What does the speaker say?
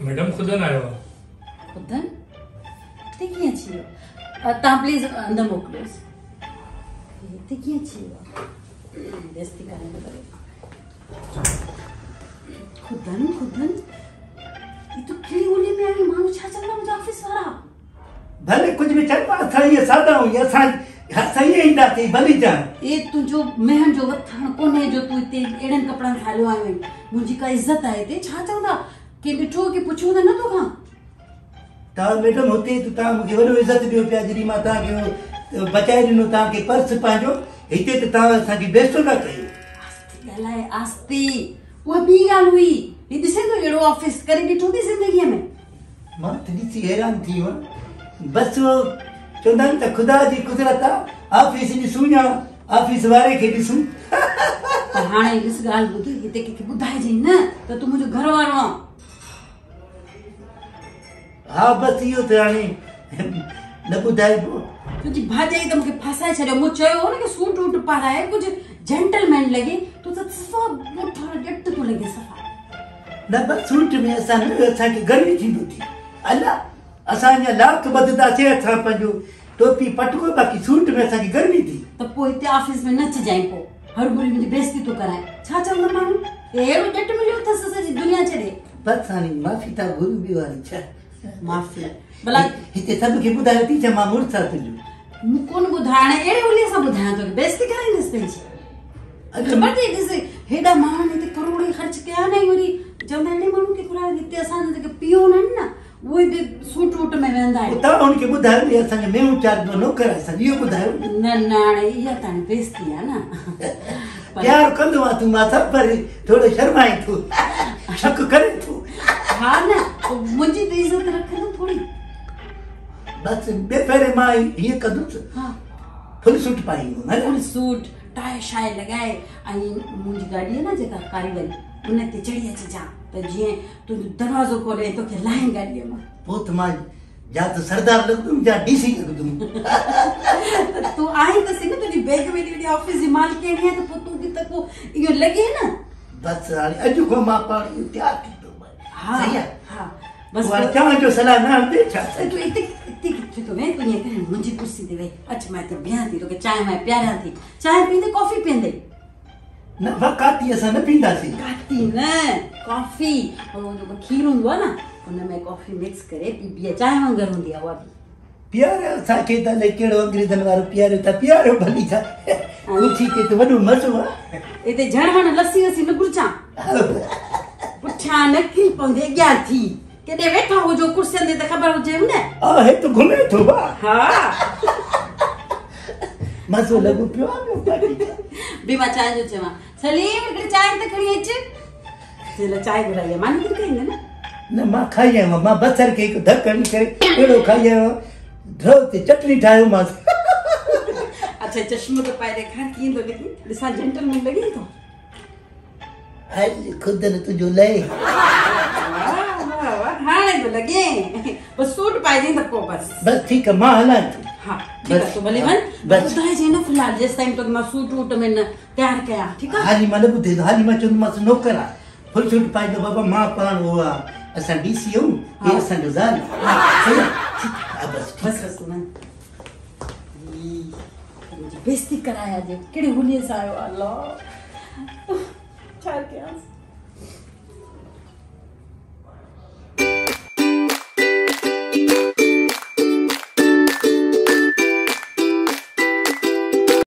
Madam खुदन आयो खुदन ते कीअं अची वियो? तव्हां प्लीज़ अंदरि मोकिलियोसि। हिते कीअं अची वियो? बेइज़ती करण थो करे। खुदन खुदन ये तो कहिड़ी ॻोल्हे में आई माण्हू छा चवंदा मुंहिंजा ऑफिस वारा? भले कुछ भी चल असां ये सादा हुई असां ये ईंदासीं भली जान। ए तुंहिंजो महन जो वठण कोन्हे जो तूं हिते अहिड़नि कपिड़नि में हलियो आयो आहीं। मुंहिंजी का इज़त आहे हिते? छा चवंदा? के ॾिठो के पुछो त न तोखां? तव्हां मैडम हुते तव्हां मूंखे वॾो इज़त ॾियो पिया जॾहिं मां तव्हांखे बचाए ॾिनो तव्हांखे पर्स पंहिंजो हिते त तव्हां असांखे बेइज़तो न कयो। आस्ते ॻाल्हाए आस्ते। उहा ॿी ॻाल्हि हुई। ही ॾिसे थो अहिड़ो ऑफिस करे ॾिठो थी ज़िंदगीअ में? मां त ॾिसी हैरान थी वियो बसि उहो चवंदा आहिनि त ख़ुदा जी कुदरत आहे ऑफिस ॾिसूं या ऑफिस वारे खे ॾिसूं। पर हाणे ॾिस ॻाल्हि ॿुध हिते कंहिंखे ॿुधाइजांइ न त तूं मुंहिंजो घर वारो आहे। हा बसि इहो त हाणे न ॿुधाइबो। तुंहिंजी भाॼाई त मूंखे फासाए छॾियो। मूं चयो हो न की सूट वूट पाराए कुझु जेंटलमैन लॻे तूं त सफ़ा ॻोठो ॼट थो लॻे सफ़ा। न बसि सूट में असांखे गर्मी थींदो थी अलाह असां अञा लाख ॿधंदासीं असां पंहिंजो टोपी पटको बाक़ी सूट में असांखे गर्मी थी त पोइ हिते ऑफिस में नचजांइ पोइ हर भुरी मुंहिंजी बेइज़ती थो कराए। छा चवंदा माण्हू अहिड़ो ॼट मिलियो अथसि सॼी दुनिया छॾे। बसि हाणे माफ़ी था घुरूं ॿियो हाणे छा माफ़ी भला हिते सभु खे ॿुधायो थी छा मां मुड़ुसु आहे तुंहिंजो। मूं कोन ॿुधाइण अहिड़े ॿोलीअ सां ॿुधायां तोखे बेइज़ती कराईंदसि पंहिंजी। ख़बर अथई ॾिस हेॾा माण्हुनि हिते करोड़ ख़र्च कया न वरी चवंदा अहिड़े माण्हू खे घुरायो हिते असांजा जेके पियोन आहिनि न उहे बि सूट वूट में वेहंदा आहिनि। तव्हां हुनखे ॿुधायो नी असांखे मेहूं चारजो नौकर आहे असांखे इहो ॿुधायो। न न हाणे इहा त हाणे बेइज़ती आहे न। प्यार कंदो आहे तूं मां सभु पर थोरो शर्माए थो शक करे थो। हा न मुंहिंजी त इज़त रखंदो थोरी। बसि ॿिए पहिरें मां हीअं कंदुसि फुल सूट पाईंदुमि फुल सूट टाई शाई लॻाए ऐं मुंहिंजी गाॾी आहे न जेका कारीगरी उन ते चढ़ी अचिजां त जीअं तुंहिंजो दरवाज़ो खोले तोखे लाहे गाॾीअ मां। पोइ त मां या त सरदार लॻंदुमि या डीसी लॻंदुमि। तूं आई त सही न तुंहिंजी बैग में एॾी ऑफिस जी मालकिणी आहे त पोइ तूं बि त पोइ इहो लॻे न। बसि हाणे अॼु खां मां पाण तयारु थींदो। हा हा बसि चवण जो सलाह न हणंदे छा तूं हिते किथे थो वेह तूं ईअं करे मुंहिंजी कुर्सी ते वेह अच मां हिते बीहां थी तोखे चांहि वांहि पियारां थी। चांहि पींदे कॉफी पीअंदे? न काती असां न पींदासीं। काती न कॉफी जेको खीर हूंदो आहे न उन में कॉफी मिक्स करे पीबी आहे चांहि वांगुरु हूंदी आहे उहा बि। पीआरियो असांखे त अलाए कहिड़ो अंग्रेज़नि वारो पीआरियो था पीआरियो भली छा कुर्सी ते त वॾो मज़ो आहे। हिते झण वण लस्सी वस्सी न घुरचां पुठियां न की पवंदे अॻियां थी केॾे वेठा हुजो कुर्सियुनि ते त ख़बर हुजे न। हे त घुमे थो भाउ। हा मज़ो लॻो पियो आहे बि मां चांहि जो चवां सलीम हिकिड़ी चांहि त खणी अच। चांहि घुराई आहे मां निकिरी खाईंदे न मां खाई आयो आहियां मां बसर खे हिकु धक हणी करे अहिड़ो खाई आयो आहियां ड्रव ते चटनी ठाहियोमांसि। अच्छा चश्मो त पाए ॾेखार कीअं थो लॻे ॾिसां जेंटलमैन लॻे थो। हल ख़ुदि न तुंहिंजो लहे हाणे थो लॻे बसि सूट पाइजांइ त पोइ बसि ठीकु आहे मां हलां थो। हा ठीकु आहे तूं भले वञ ॿुधाइजांइ न फ़िलहालु जेसि ताईं तोखे मां सूट वूट में न तयारु कयां ठीकु आहे। हाली मां न ॿुधे हाली मां चवंदोमांसि नौकर आहे फुल सूट पाईंदो बाबा मां पाण उहो आहे असां डीसी आहियूं हे असांजो ज़ाल बेइज़ती कराया जे कहिड़े हुलीअ सां आयो अलाह छा कयांसि।